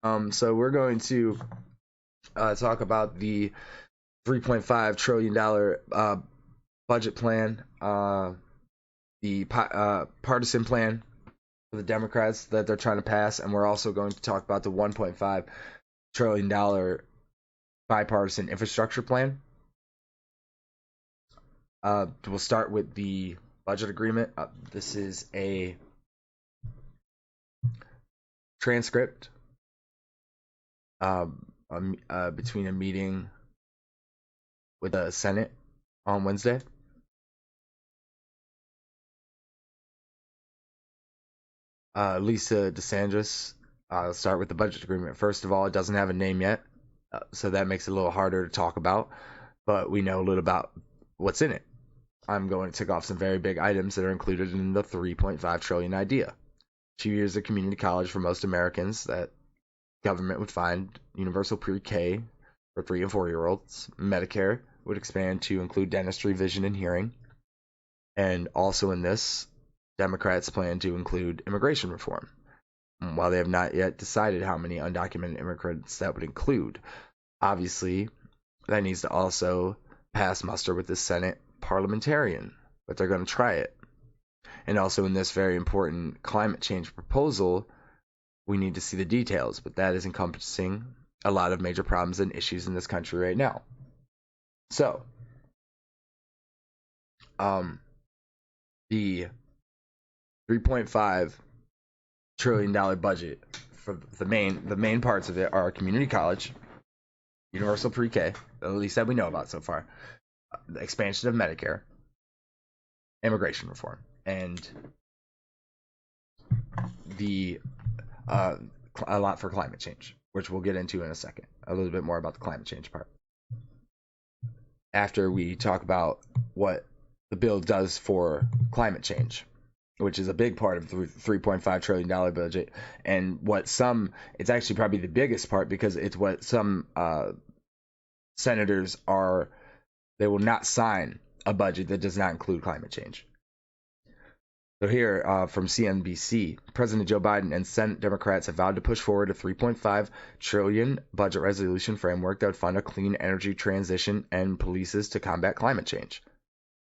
So we're going to talk about the $3.5 trillion budget plan, the partisan plan for the Democrats that they're trying to pass, and we're also going to talk about the $1.5 trillion bipartisan infrastructure plan. We'll start with the budget agreement. This is a transcript between a meeting with the Senate on Wednesday. Lisa DeSantis. Let's start with the budget agreement. First of all, it doesn't have a name yet, so that makes it a little harder to talk about, but we know a little about what's in it. I'm going to tick off some very big items that are included in the 3.5 trillion idea. 2 years of community college for most Americans that government would fund, universal pre-K for 3 and 4-year-olds. Medicare would expand to include dentistry, vision, and hearing. And also in this, Democrats plan to include immigration reform. While they have not yet decided how many undocumented immigrants that would include, obviously, that needs to also pass muster with the Senate parliamentarian, but they're going to try it. And also in this very important climate change proposal, we need to see the details, but that is encompassing a lot of major problems and issues in this country right now. So, the $3.5 trillion budget for the main parts of it are community college, universal pre-K, at least that we know about so far, the expansion of Medicare, immigration reform, and the a lot for climate change, which we'll get into in a second. A little bit more about the climate change part after we talk about what the bill does for climate change, which is a big part of the $3.5 trillion budget, and it's actually probably the biggest part because it's what some senators they will not sign a budget that does not include climate change. So here from CNBC, President Joe Biden and Senate Democrats have vowed to push forward a $3.5 trillion budget resolution framework that would fund a clean energy transition and policies to combat climate change.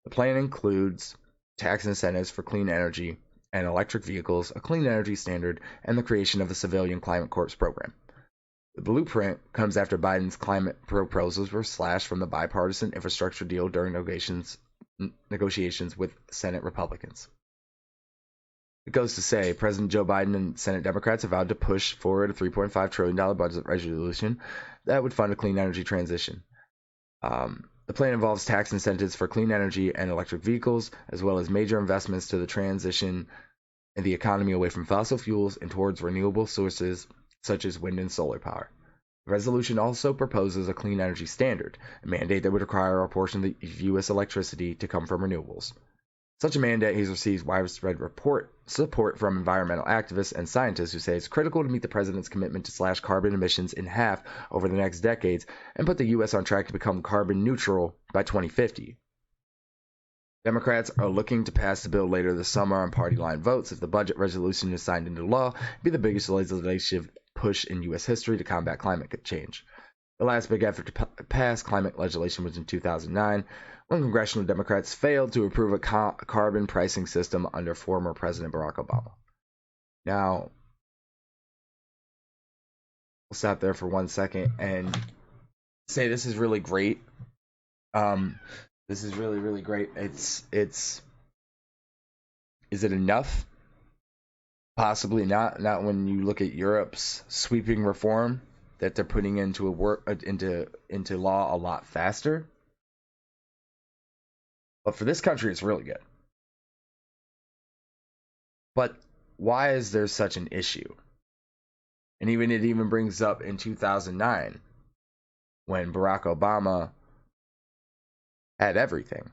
The plan includes tax incentives for clean energy and electric vehicles, a clean energy standard, and the creation of the Civilian Climate Corps program. The blueprint comes after Biden's climate proposals were slashed from the bipartisan infrastructure deal during negotiations with Senate Republicans. It goes to say President Joe Biden and Senate Democrats have vowed to push forward a $3.5 trillion budget resolution that would fund a clean energy transition. The plan involves tax incentives for clean energy and electric vehicles, as well as major investments to the transition in the economy away from fossil fuels and towards renewable sources such as wind and solar power. The resolution also proposes a clean energy standard, a mandate that would require a portion of the U.S. electricity to come from renewables. Such a mandate has received widespread support from environmental activists and scientists who say it's critical to meet the president's commitment to slash carbon emissions in half over the next decades and put the U.S. on track to become carbon neutral by 2050. Democrats are looking to pass the bill later this summer on party line votes. If the budget resolution is signed into law, it'd be the biggest legislative push in U.S. history to combat climate change. The last big effort to pass climate legislation was in 2009, when congressional Democrats failed to approve a carbon pricing system under former President Barack Obama. Now, we'll stop there for 1 second and say this is really great. This is really, really great. Is it enough? Possibly not. Not when you look at Europe's sweeping reform that they're putting into law a lot faster. But for this country, it's really good. But why is there such an issue? And it even brings up in 2009 when Barack Obama had everything.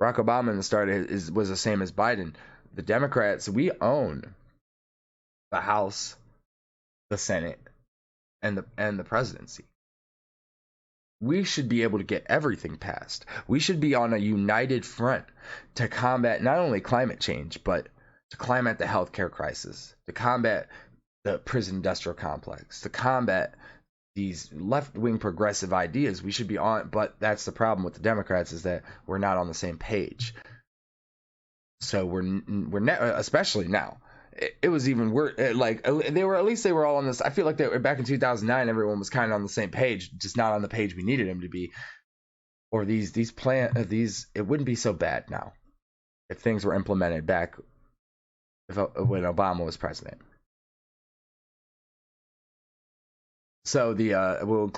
Barack Obama in the start was the same as Biden. The Democrats, we own the House, the Senate, and the presidency. We should be able to get everything passed. We should be on a united front to combat not only climate change, but to combat the healthcare crisis, to combat the prison industrial complex, to combat these left-wing progressive ideas. We should be on, but that's the problem with the Democrats, is that we're not on the same page. So especially now. It was even worse. Like, they were, at least they were all on this. I feel like they were back in 2009. Everyone was kind of on the same page, just not on the page we needed them to be. Or these it wouldn't be so bad now if things were implemented back when Obama was president. So we'll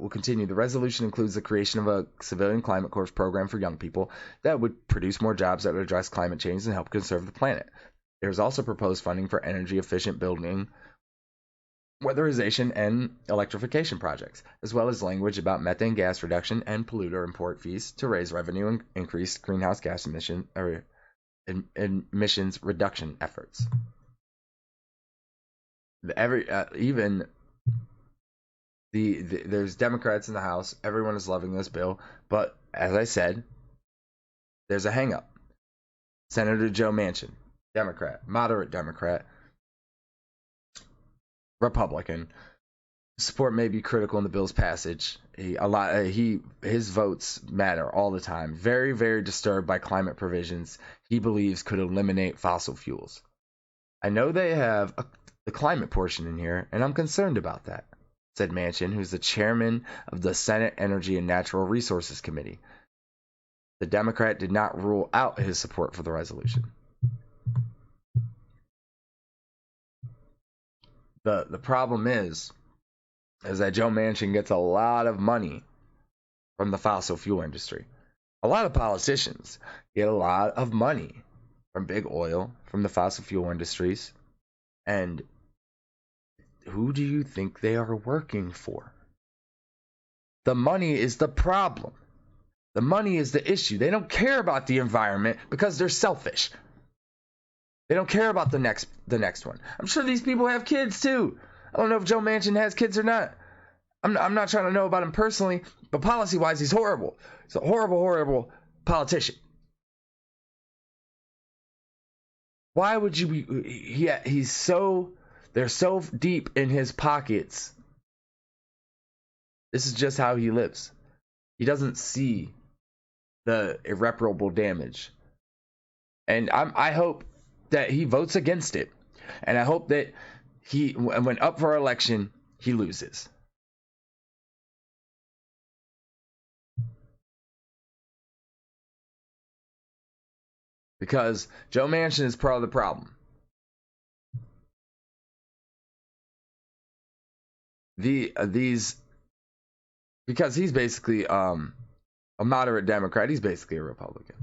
continue. The resolution includes the creation of a civilian climate corps program for young people that would produce more jobs that would address climate change and help conserve the planet. There's also proposed funding for energy efficient building, weatherization, and electrification projects, as well as language about methane gas reduction and polluter import fees to raise revenue and increase greenhouse gas emissions reduction efforts. There's Democrats in the House. Everyone is loving this bill, but as I said, there's a hang-up. Senator Joe Manchin, Democrat, moderate Democrat, Republican. Support may be critical in the bill's passage. His votes matter all the time. Very, very disturbed by climate provisions he believes could eliminate fossil fuels. I know they have the climate portion in here, and I'm concerned about that, said Manchin, who's the chairman of the Senate Energy and Natural Resources Committee. The Democrat did not rule out his support for the resolution. The problem is that Joe Manchin gets a lot of money from the fossil fuel industry. A lot of politicians get a lot of money from big oil, from the fossil fuel industries. And who do you think they are working for? The money is the problem. The money is the issue. They don't care about the environment because they're selfish. They don't care about the next one. I'm sure these people have kids too. I don't know if Joe Manchin has kids or not. I'm not trying to know about him personally, but policy-wise, he's horrible. He's a horrible, horrible politician. Why would you be? They're so deep in his pockets. This is just how he lives. He doesn't see the irreparable damage. And I hope that he votes against it. And I hope that when up for election, he loses. Because Joe Manchin is part of the problem. Because he's basically a moderate Democrat. He's basically a Republican.